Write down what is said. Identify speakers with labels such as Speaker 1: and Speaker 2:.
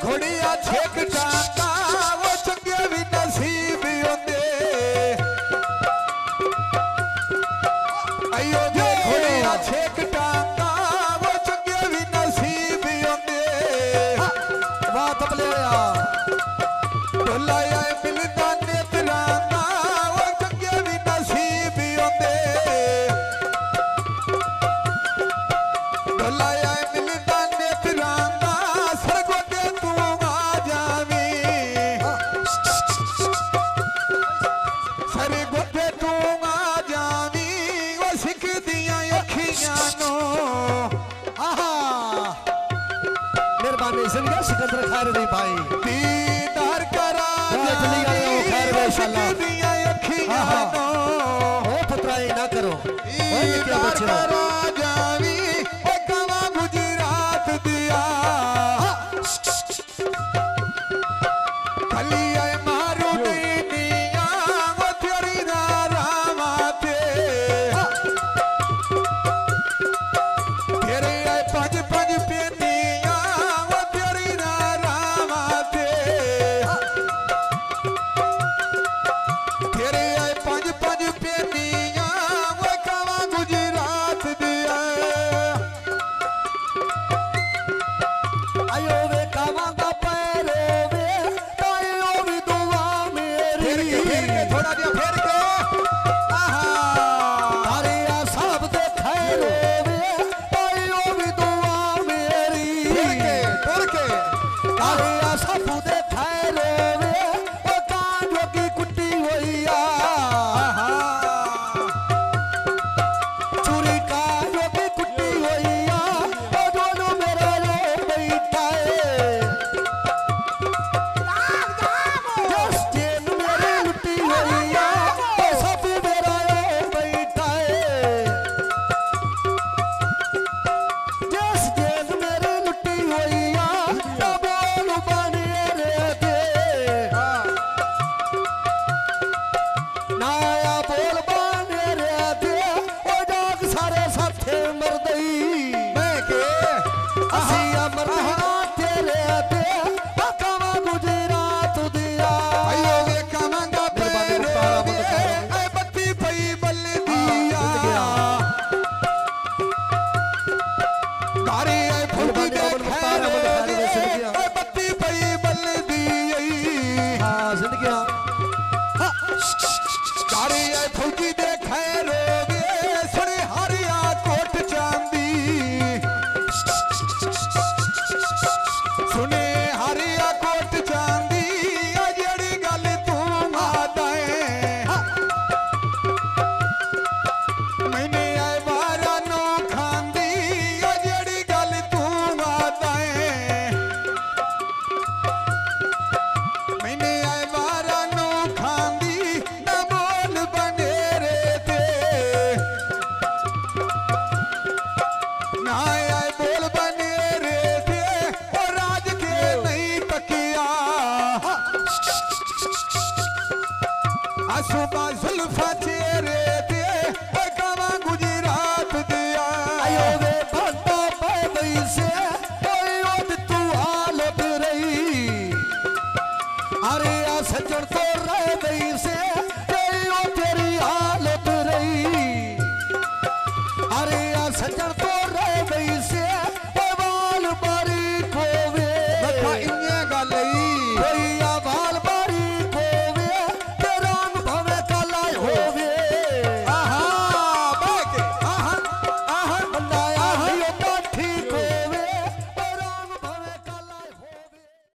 Speaker 1: घोड़िया छेक टांगा वो चंगे भी नसीब होंदे आयो जे घोड़िया छेक टांगा वो चंगे भी नसीब होंदे
Speaker 2: वाह तबलिया
Speaker 1: ढोलाया मिलदा ने तिरंगा वो चंगे भी नसीब होंदे ढोलाया मिलदा ने तिरंगा सरगोटे तू आ जावी सरगोटे तू आ जावी वो सिख दियां अखियां नो
Speaker 2: आहा मेहरबानी जिंदगी सिकंदर खैरवी भाई
Speaker 1: दीदार करा
Speaker 2: चली गए खैर वे इंशाल्लाह
Speaker 1: दियां अखियां नो
Speaker 2: ओ पुत्राई ना करो ओए क्या
Speaker 1: दीदार
Speaker 2: बच्चे
Speaker 1: करा जावी ओ कवा गुजरात दिया खलिया मारू नीनिया वो तेरी रामाते तेरे आए पंज पंज पेनिया वो तेरी रामाते तेरे आए पंज पंज पेनिया वो कवा गुजरात दिया
Speaker 2: आयो वे कावांगा पैरो वे तायो भी दुआ मेरी
Speaker 1: फेर के थोड़ा दिया फेर के आहा
Speaker 2: अरे आ सब दे खैरो वे तायो भी दुआ मेरी
Speaker 1: फेर के तोड़ के
Speaker 2: अरे आ सब दे खैरो वे ओ कांजो की कुट्टी होइया चूरी कांजो की कुट्टी होइया ओ दोनों मेरा लो बैठा है जस जेन मेरी लुटी होइया ओ सब मेरा लो बैठा है जस जेन मेरी लुटी होइया ओ बोल बने रे दे नाया बोल बने रे दे ओ जाग सारे साथे मर गई
Speaker 1: मैं के
Speaker 2: असिया मरना तेरे दे ओ कवा गुजरात दिया
Speaker 1: आयो वे कमांगा
Speaker 2: मेहरबानी
Speaker 1: पैरे
Speaker 2: मुख्तार अहमद खैरवी।
Speaker 1: ए बत्ती पई बल दिया गारी ए फुटी दे
Speaker 2: मेहरबानी मुख्तार अहमद खैरवी से लिखिया।
Speaker 1: ए बत्ती पई बल दी
Speaker 2: हाँ जिंदगी
Speaker 1: गारी ए फुटी दे खैरोगे सुने हरिया कोट चांदी सुने हरिया कोट चांदी आ जेड़ी गल तू माता है मैंने आए बारा नो खांदी आ जेड़ी गल तू माता है मैंने आए बारा नो खांदी ना बोल बने रे ते ना आए बोल बने रे ते और राज के नहीं तकिया असुबा जुल्फा चेहरे ते ओ कवा गुजरात दिया
Speaker 2: आयो वे भाटा पैदई से कोई ओद तू हालत रही अरे आ सजन तो रह गई से कोई ओ तेरी हालत रही अरे आ सजन तो रह गई से ओ बाल बारी खोवे
Speaker 1: लखा इन्ने गल ई